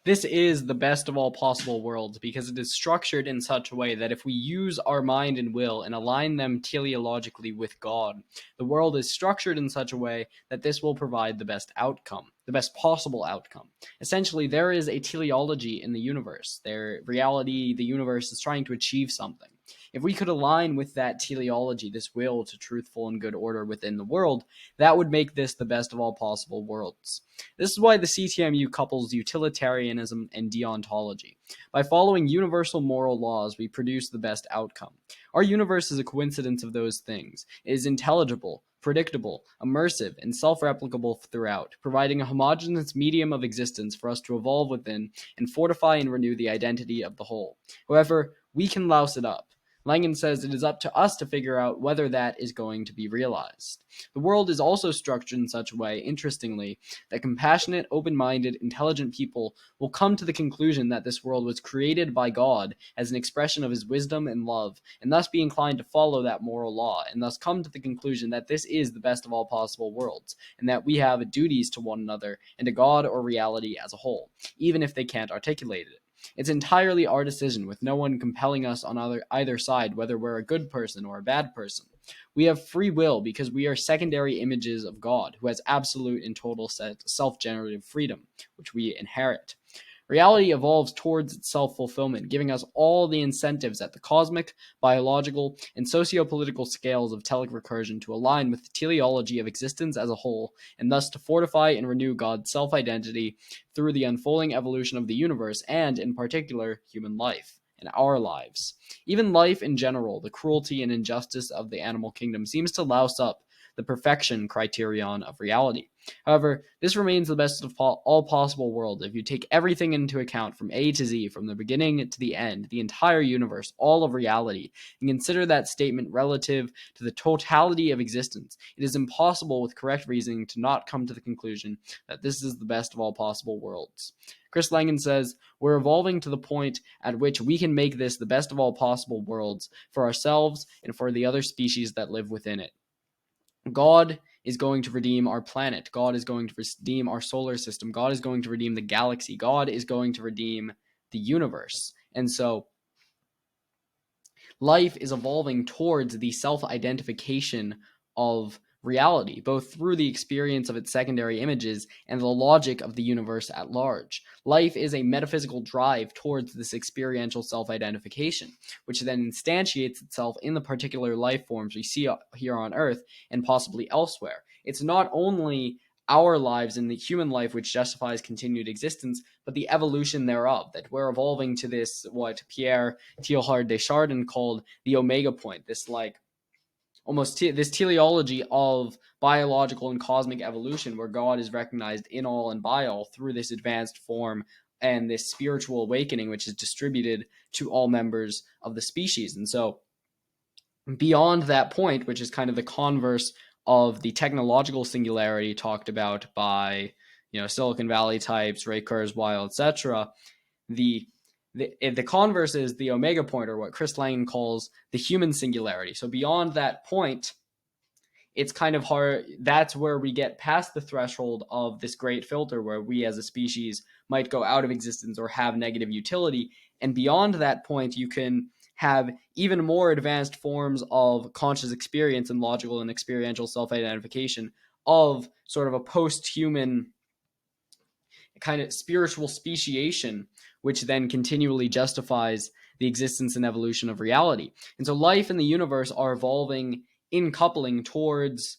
This is the best of all possible worlds because it is structured in such a way that if we use our mind and will and align them teleologically with God, the world is structured in such a way that this will provide the best outcome, the best possible outcome. Essentially, there is a teleology in the universe. Reality, the universe is trying to achieve something. If we could align with that teleology, this will to truthful and good order within the world, that would make this the best of all possible worlds. This is why the CTMU couples utilitarianism and deontology. By following universal moral laws, we produce the best outcome. Our universe is a coincidence of those things. It is intelligible, predictable, immersive, and self-replicable throughout, providing a homogeneous medium of existence for us to evolve within and fortify and renew the identity of the whole. However, we can louse it up. Langen says it is up to us to figure out whether that is going to be realized. The world is also structured in such a way, interestingly, that compassionate, open-minded, intelligent people will come to the conclusion that this world was created by God as an expression of his wisdom and love, and thus be inclined to follow that moral law, and thus come to the conclusion that this is the best of all possible worlds, and that we have duties to one another and to God or reality as a whole, even if they can't articulate it. It's entirely our decision, with no one compelling us on either side whether we're a good person or a bad person. We have free will because we are secondary images of God, who has absolute and total self-generative freedom, which we inherit. Reality evolves towards its self-fulfillment, giving us all the incentives at the cosmic, biological, and socio-political scales of telic recursion to align with the teleology of existence as a whole, and thus to fortify and renew God's self-identity through the unfolding evolution of the universe and, in particular, human life and our lives. Even life in general, the cruelty and injustice of the animal kingdom seems to louse up the perfection criterion of reality. However, this remains the best of all possible worlds if you take everything into account from A to Z, from the beginning to the end, the entire universe, all of reality, and consider that statement relative to the totality of existence. It is impossible with correct reasoning to not come to the conclusion that this is the best of all possible worlds. Chris Langen says, we're evolving to the point at which we can make this the best of all possible worlds for ourselves and for the other species that live within it. God is going to redeem our planet. God is going to redeem our solar system. God is going to redeem the galaxy. God is going to redeem the universe. And so life is evolving towards the self-identification of reality, both through the experience of its secondary images and the logic of the universe at large. Life is a metaphysical drive towards this experiential self-identification, which then instantiates itself in the particular life forms we see here on Earth and possibly elsewhere. It's not only our lives and the human life which justifies continued existence, but the evolution thereof, that we're evolving to this, what Pierre Teilhard de Chardin called the omega point, this this teleology of biological and cosmic evolution, where God is recognized in all and by all through this advanced form and this spiritual awakening, which is distributed to all members of the species. And so beyond that point, which is kind of the converse of the technological singularity talked about by, Silicon Valley types, Ray Kurzweil, etc., the converse is the omega point, or what Chris Langen calls the human singularity. So beyond that point, it's kind of hard. That's where we get past the threshold of this great filter where we as a species might go out of existence or have negative utility. And beyond that point, you can have even more advanced forms of conscious experience and logical and experiential self-identification of sort of a post-human kind of spiritual speciation, which then continually justifies the existence and evolution of reality. And so life and the universe are evolving in coupling towards,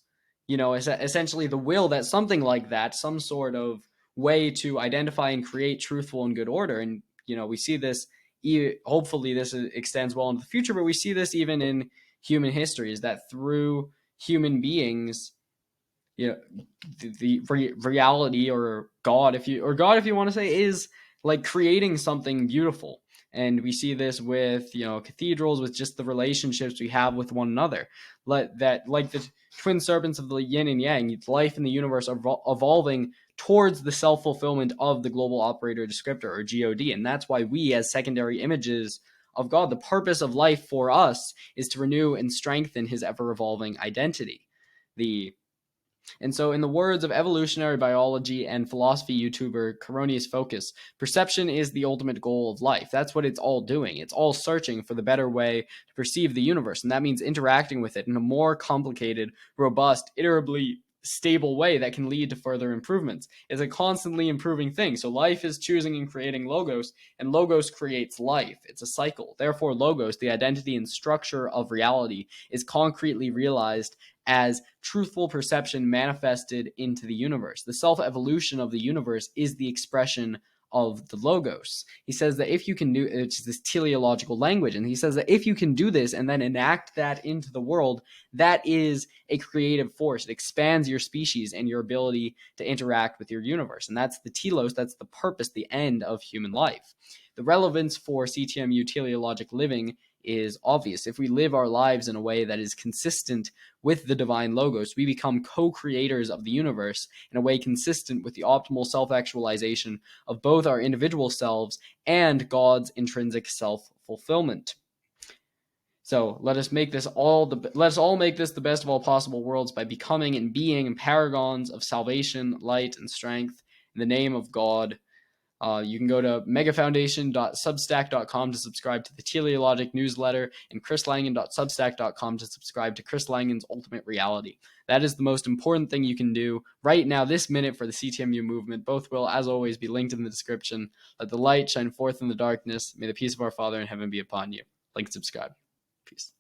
essentially the will that something like that, some sort of way to identify and create truthful and good order. And, we see this, hopefully this extends well into the future, but we see this even in human history, is that through human beings, the reality or God, if you want to say, is like creating something beautiful. And we see this with, cathedrals, with just the relationships we have with one another. Like the twin serpents of the yin and yang, life in the universe are evolving towards the self-fulfillment of the global operator descriptor, or God. And that's why we, as secondary images of God, the purpose of life for us is to renew and strengthen his ever-evolving identity. And so, in the words of evolutionary biology and philosophy YouTuber Coronius Focus, perception is the ultimate goal of life. That's what it's all doing. It's all searching for the better way to perceive the universe. And that means interacting with it in a more complicated, robust, iterably stable way that can lead to further improvements. It's a constantly improving thing. So life is choosing and creating logos, and logos creates life. It's a cycle. Therefore, logos, the identity and structure of reality, is concretely realized as truthful perception manifested into the universe. The self-evolution of the universe is the expression of the logos. He says that if you can do, it's this teleological language, and he says that if you can do this and then enact that into the world, that is a creative force. It expands your species and your ability to interact with your universe. And that's the telos, that's the purpose, the end of human life. The relevance for CTMU teleologic living is obvious. If we live our lives in a way that is consistent with the divine logos, we become co-creators of the universe in a way consistent with the optimal self-actualization of both our individual selves and God's intrinsic self-fulfillment. So let us all make this the best of all possible worlds by becoming and being paragons of salvation, light, and strength in the name of God. You can go to megafoundation.substack.com to subscribe to the Teleologic newsletter, and chrislangen.substack.com to subscribe to Chris Langen's Ultimate Reality. That is the most important thing you can do right now, this minute, for the CTMU movement. Both will, as always, be linked in the description. Let the light shine forth in the darkness. May the peace of our Father in heaven be upon you. Link, subscribe. Peace.